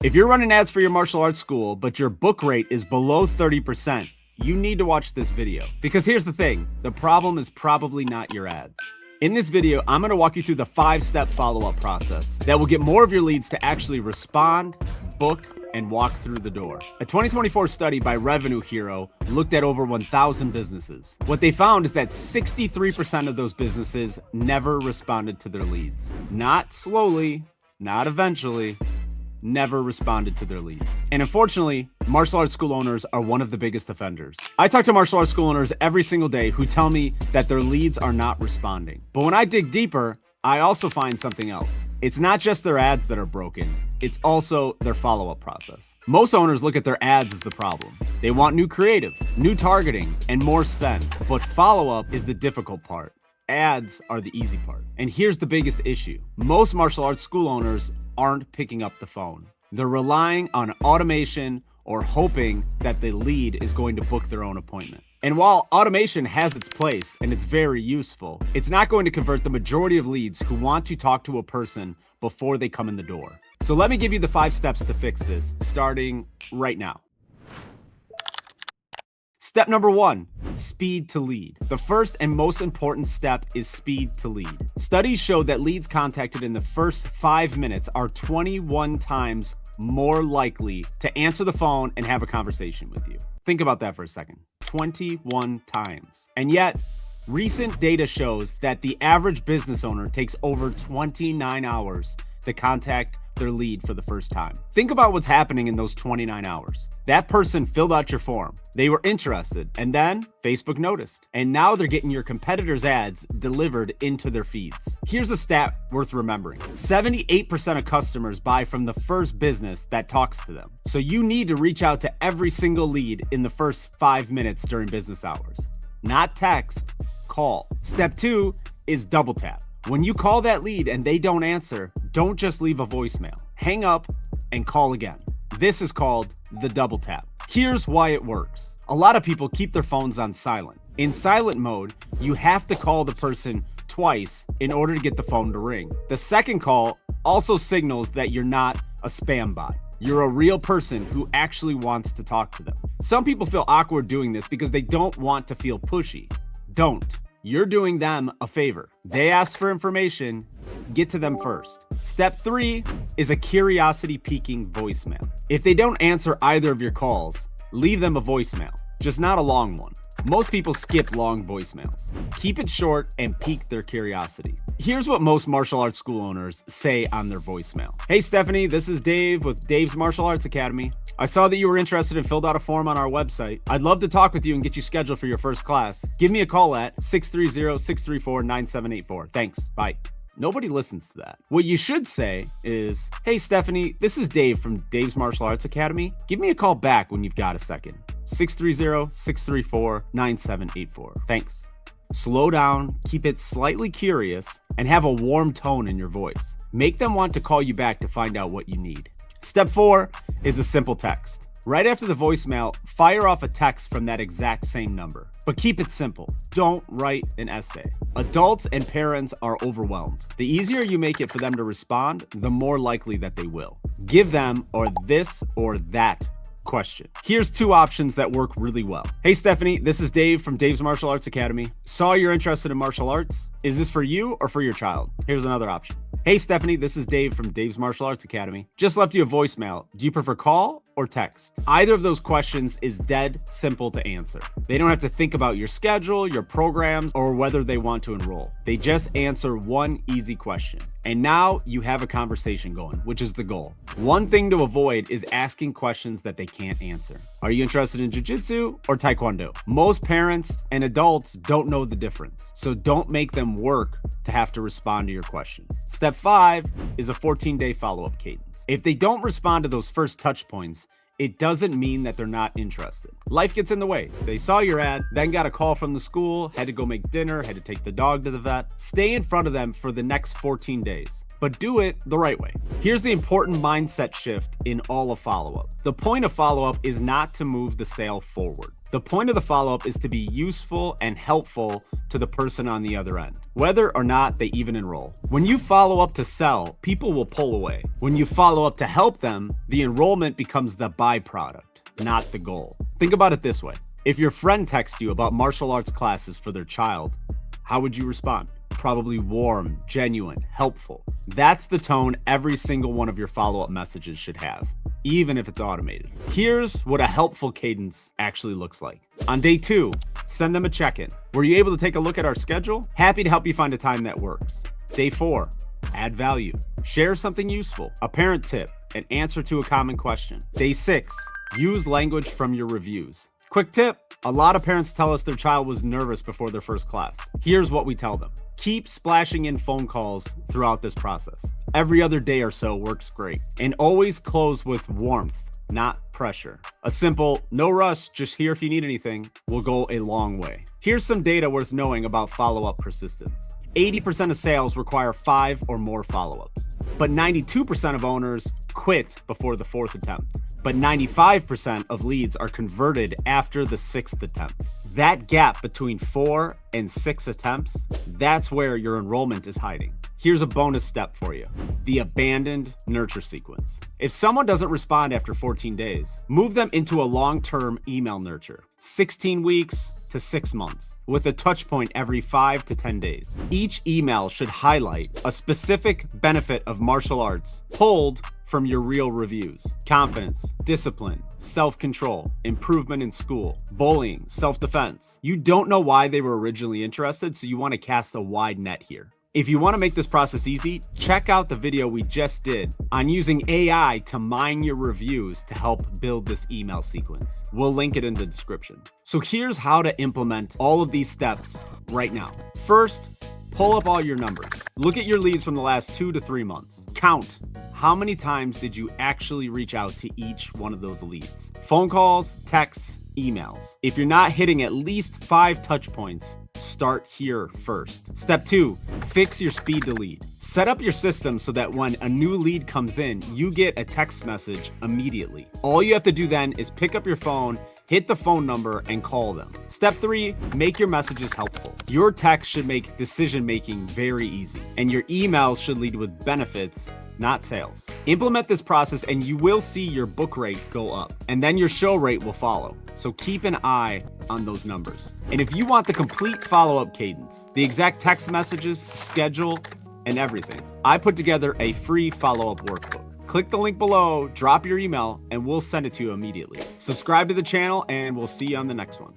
If you're running ads for your martial arts school, but your book rate is below 30%, you need to watch this video. Because here's the thing, the problem is probably not your ads. In this video, I'm going to walk you through the 5-step follow-up process that will get more of your leads to actually respond, book, and walk through the door. A 2024 study by Revenue Hero looked at over 1,000 businesses. What they found is that 63% of those businesses never responded to their leads. Not slowly, not eventually, never responded to their leads. And unfortunately, martial arts school owners are one of the biggest offenders. I talk to martial arts school owners every single day who tell me that their leads are not responding. But when I dig deeper, I also find something else. It's not just their ads that are broken, it's also their follow-up process. Most owners look at their ads as the problem. They want new creative, new targeting, and more spend. But follow-up is the difficult part. Ads are the easy part. And here's the biggest issue. Most martial arts school owners aren't picking up the phone. They're relying on automation or hoping that the lead is going to book their own appointment. And while automation has its place and it's very useful, it's not going to convert the majority of leads who want to talk to a person before they come in the door. So let me give you the 5 steps to fix this, starting right now. Step number 1, speed to lead. The first and most important step is speed to lead. Studies show that leads contacted in the first 5 minutes are 21 times more likely to answer the phone and have a conversation with you. Think about that for a second. 21 times. And yet, recent data shows that the average business owner takes over 29 hours to contact their lead for the first time. Think about what's happening in those 29 hours. That person filled out your form. They were interested, and then Facebook noticed. And now they're getting your competitors' ads delivered into their feeds. Here's a stat worth remembering. 78% of customers buy from the first business that talks to them. So you need to reach out to every single lead in the first 5 minutes during business hours. Not text, call. Step 2 is double tap. When you call that lead and they don't answer, don't just leave a voicemail. Hang up and call again. This is called the double tap. Here's why it works. A lot of people keep their phones on silent. In silent mode, you have to call the person twice in order to get the phone to ring. The second call also signals that you're not a spam bot. You're a real person who actually wants to talk to them. Some people feel awkward doing this because they don't want to feel pushy. Don't. You're doing them a favor. They ask for information, get to them first. Step 3 is a curiosity-piquing voicemail. If they don't answer either of your calls, leave them a voicemail, just not a long one. Most people skip long voicemails. Keep it short and pique their curiosity. Here's what most martial arts school owners say on their voicemail. Hey Stephanie, this is Dave with Dave's Martial Arts Academy. I saw that you were interested and filled out a form on our website. I'd love to talk with you and get you scheduled for your first class. Give me a call at 630-634-9784. Thanks, bye. Nobody listens to that. What you should say is, hey Stephanie, this is Dave from Dave's Martial Arts Academy. Give me a call back when you've got a second. 630-634-9784. Thanks. Slow down, keep it slightly curious, and have a warm tone in your voice. Make them want to call you back to find out what you need. Step 4 is a simple text. Right after the voicemail, fire off a text from that exact same number. But keep it simple. Don't write an essay. Adults and parents are overwhelmed. The easier you make it for them to respond, the more likely that they will. Give them or this or that question. Here's 2 options that work really well. Hey Stephanie, this is Dave from Dave's Martial Arts Academy. Saw you're interested in martial arts. Is this for you or for your child? Here's another option. Hey Stephanie, this is Dave from Dave's Martial Arts Academy. Just left you a voicemail. Do you prefer call or text? Either of those questions is dead simple to answer. They don't have to think about your schedule, your programs, or whether they want to enroll. They just answer one easy question. And now you have a conversation going, which is the goal. One thing to avoid is asking questions that they can't answer. Are you interested in jiu-jitsu or taekwondo? Most parents and adults don't know the difference. So don't make them work to have to respond to your question. Step 5 is a 14-day follow-up cadence. If they don't respond to those first touch points, it doesn't mean that they're not interested. Life gets in the way. They saw your ad, then got a call from the school, had to go make dinner, had to take the dog to the vet. Stay in front of them for the next 14 days. but do it the right way. Here's the important mindset shift in all of follow-up. The point of follow-up is not to move the sale forward. The point of the follow-up is to be useful and helpful to the person on the other end, whether or not they even enroll. When you follow up to sell, people will pull away. When you follow up to help them, the enrollment becomes the byproduct, not the goal. Think about it this way. If your friend texts you about martial arts classes for their child, how would you respond? Probably warm, genuine, helpful. That's the tone every single one of your follow-up messages should have, even if it's automated. Here's what a helpful cadence actually looks like. On day 2, send them a check-in. Were you able to take a look at our schedule? Happy to help you find a time that works. Day 4, add value. Share something useful, a parent tip, an answer to a common question. Day 6, use language from your reviews. Quick tip, a lot of parents tell us their child was nervous before their first class. Here's what we tell them. Keep splashing in phone calls throughout this process. Every other day or so works great. And always close with warmth, not pressure. A simple, no rush, just here if you need anything, will go a long way. Here's some data worth knowing about follow-up persistence. 80% of sales require 5 or more follow-ups, but 92% of owners quit before the 4th attempt. But 95% of leads are converted after the 6th attempt. That gap between 4 and 6 attempts, that's where your enrollment is hiding. Here's a bonus step for you, the abandoned nurture sequence. If someone doesn't respond after 14 days, move them into a long-term email nurture, 16 weeks to 6 months, with a touch point every 5 to 10 days. Each email should highlight a specific benefit of martial arts pulled from your real reviews. Confidence, discipline, self-control, improvement in school, bullying, self-defense. You don't know why they were originally interested, so you want to cast a wide net here. If you want to make this process easy, check out the video we just did on using AI to mine your reviews to help build this email sequence. We'll link it in the description. So here's how to implement all of these steps right now. First, pull up all your numbers. Look at your leads from the last 2 to 3 months. Count. How many times did you actually reach out to each one of those leads? Phone calls, texts, emails. If you're not hitting at least 5 touch points, start here first. Step 2, fix your speed to lead. Set up your system so that when a new lead comes in, you get a text message immediately. All you have to do then is pick up your phone, hit the phone number, and call them. Step 3, make your messages helpful. Your text should make decision-making very easy, and your emails should lead with benefits, not sales. Implement this process and you will see your book rate go up, and then your show rate will follow. So keep an eye on those numbers. And if you want the complete follow-up cadence, the exact text messages, schedule, and everything, I put together a free follow-up workbook. Click the link below, drop your email, and we'll send it to you immediately. Subscribe to the channel, and we'll see you on the next one.